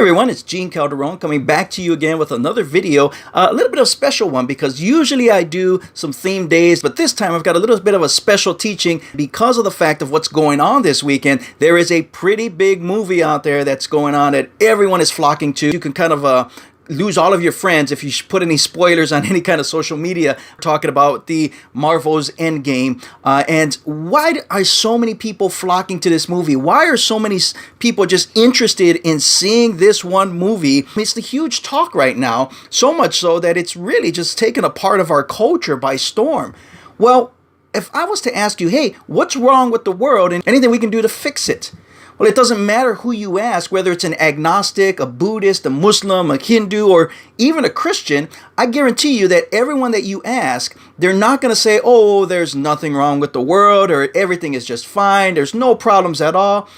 everyone, it's Gene Calderon coming back to you again with another video, a little bit of a special one because usually I do some theme days, but this time I've got a little bit of a special teaching because of the fact of what's going on this weekend. There is a pretty big movie out there that's going on that everyone is flocking to. You can kind of lose all of your friends if you put any spoilers on any kind of social media talking about the Marvel's Endgame. And why are so many people flocking to this movie? Why are so many people just interested in seeing this one movie? It's the huge talk right now, so much so that it's really just taken a part of our culture by storm. Well, if I was to ask you, hey, what's wrong with the world and anything we can do to fix it? Well, it doesn't matter who you ask, whether it's an agnostic, a Buddhist, a Muslim, a Hindu, or even a Christian. I guarantee you that everyone that you ask, they're not going to say, oh, there's nothing wrong with the world, or everything is just fine, there's no problems at all.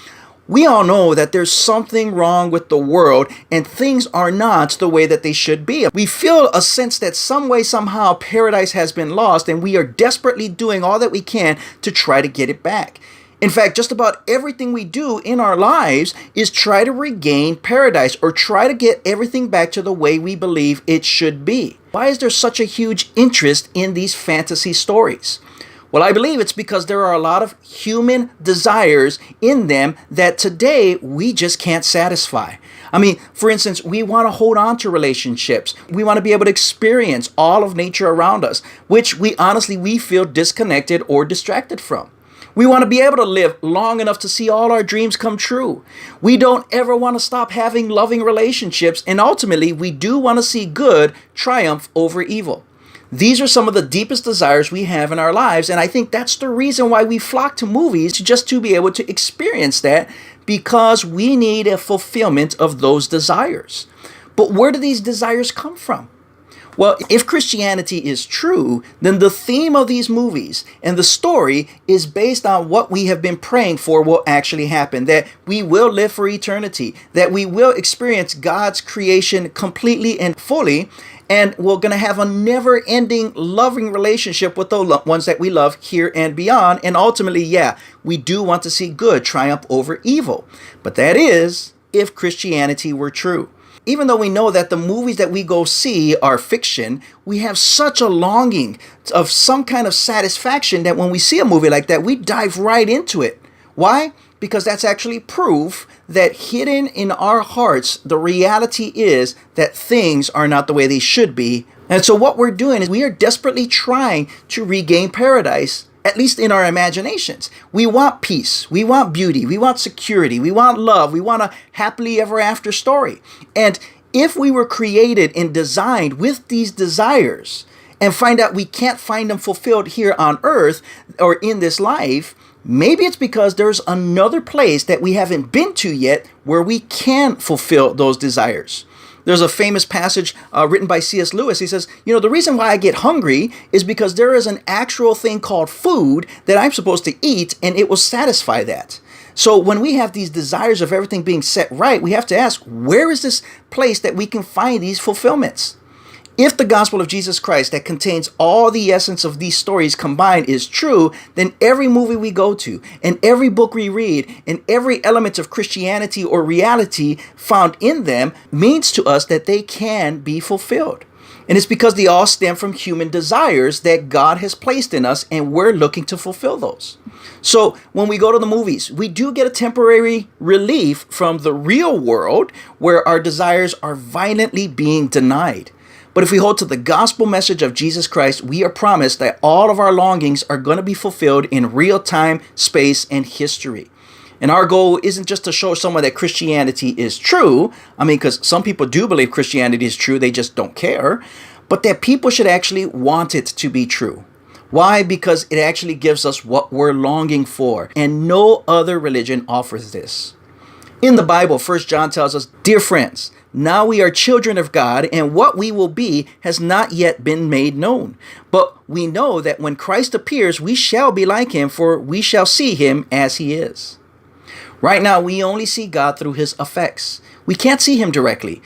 We all know that there's something wrong with the world and things are not the way that they should be. We feel a sense that some way, somehow, paradise has been lost and we are desperately doing all that we can to try to get it back. In fact, just about everything we do in our lives is try to regain paradise or try to get everything back to the way we believe it should be. Why is there such a huge interest in these fantasy stories? Well, I believe it's because there are a lot of human desires in them that today we just can't satisfy. I mean, for instance, we want to hold on to relationships. We want to be able to experience all of nature around us, which we feel disconnected or distracted from. We want to be able to live long enough to see all our dreams come true. We don't ever want to stop having loving relationships, and ultimately, we do want to see good triumph over evil. These are some of the deepest desires we have in our lives, and I think that's the reason why we flock to movies, just to be able to experience that, because we need a fulfillment of those desires. But where do these desires come from? Well, if Christianity is true, then the theme of these movies and the story is based on what we have been praying for will actually happen, that we will live for eternity, that we will experience God's creation completely and fully, and we're going to have a never-ending loving relationship with the ones that we love here and beyond. And ultimately, we do want to see good triumph over evil. But that is if Christianity were true. Even though we know that the movies that we go see are fiction, we have such a longing of some kind of satisfaction that when we see a movie like that, we dive right into it. Why? Because that's actually proof that hidden in our hearts, the reality is that things are not the way they should be. And so what we're doing is we are desperately trying to regain paradise, at least in our imaginations. We want peace, we want beauty, we want security, we want love, we want a happily ever after story. And if we were created and designed with these desires and find out we can't find them fulfilled here on earth or in this life, maybe it's because there's another place that we haven't been to yet where we can fulfill those desires. There's a famous passage written by C.S. Lewis. He says, the reason why I get hungry is because there is an actual thing called food that I'm supposed to eat, and it will satisfy that. So when we have these desires of everything being set right, we have to ask, where is this place that we can find these fulfillments? If the gospel of Jesus Christ that contains all the essence of these stories combined is true, then every movie we go to and every book we read and every element of Christianity or reality found in them means to us that they can be fulfilled. And it's because they all stem from human desires that God has placed in us, and we're looking to fulfill those. So when we go to the movies, we do get a temporary relief from the real world where our desires are violently being denied. But if we hold to the gospel message of Jesus Christ, we are promised that all of our longings are going to be fulfilled in real time, space, and history. And our goal isn't just to show someone that Christianity is true. Because some people do believe Christianity is true, they just don't care. But that people should actually want it to be true. Why? Because it actually gives us what we're longing for. And no other religion offers this. In the Bible, 1 John tells us, "Dear friends, now we are children of God, and what we will be has not yet been made known. But we know that when Christ appears, we shall be like him, for we shall see him as he is." Right now, we only see God through his effects. We can't see him directly.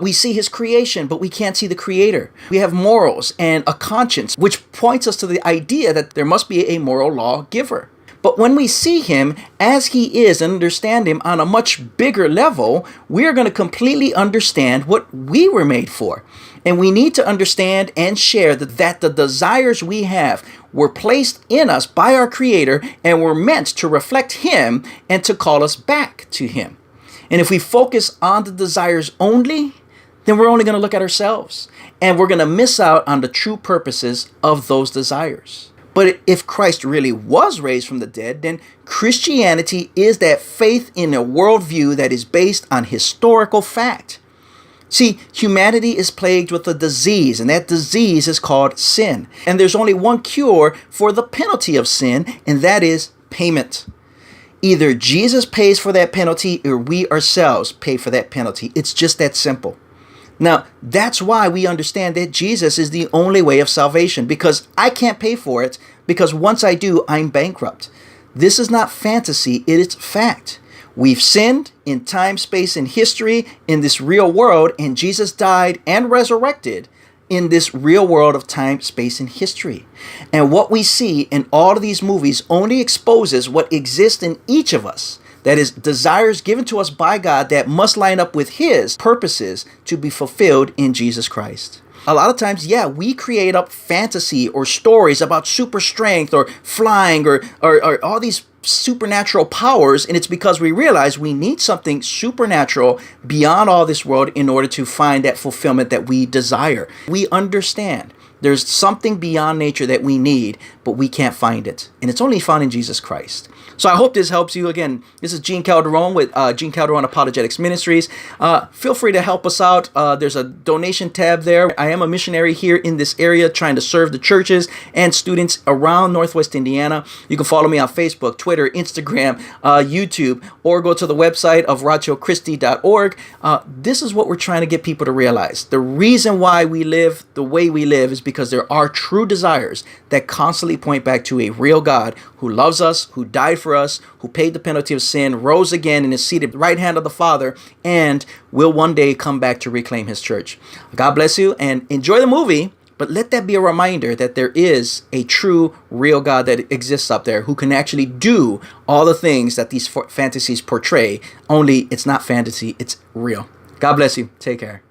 We see his creation, but we can't see the creator. We have morals and a conscience, which points us to the idea that there must be a moral law giver. But when we see him as he is and understand him on a much bigger level, we are going to completely understand what we were made for. And we need to understand and share that the desires we have were placed in us by our Creator and were meant to reflect him and to call us back to him. And if we focus on the desires only, then we're only going to look at ourselves and we're going to miss out on the true purposes of those desires. But if Christ really was raised from the dead, then Christianity is that faith in a worldview that is based on historical fact. See, humanity is plagued with a disease, and that disease is called sin. And there's only one cure for the penalty of sin, and that is payment. Either Jesus pays for that penalty or we ourselves pay for that penalty. It's just that simple. Now, that's why we understand that Jesus is the only way of salvation, because I can't pay for it, because once I do, I'm bankrupt. This is not fantasy, it is fact. We've sinned in time, space, and history in this real world, and Jesus died and resurrected in this real world of time, space, and history. And what we see in all of these movies only exposes what exists in each of us. That is, desires given to us by God that must line up with his purposes to be fulfilled in Jesus Christ. A lot of times, we create up fantasy or stories about super strength or flying or all these supernatural powers, and it's because we realize we need something supernatural beyond all this world in order to find that fulfillment that we desire. We understand there's something beyond nature that we need, but we can't find it, and it's only found in Jesus Christ. So I hope this helps you. Again, this is Gene Calderon with Gene Calderon Apologetics Ministries. Feel free to help us out. There's a donation tab there. I am a missionary here in this area trying to serve the churches and students around Northwest Indiana. You can follow me on Facebook, Twitter, Instagram, YouTube, or go to the website of radiochristi.org. This is what we're trying to get people to realize. The reason why we live the way we live is because there are true desires that constantly point back to a real God who loves us, who died for us, who paid the penalty of sin, rose again and is seated at the right hand of the Father, and will one day come back to reclaim his church. God bless you and enjoy the movie, but let that be a reminder that there is a true, real God that exists up there who can actually do all the things that these fantasies portray, only it's not fantasy, it's real. God bless you. Take care.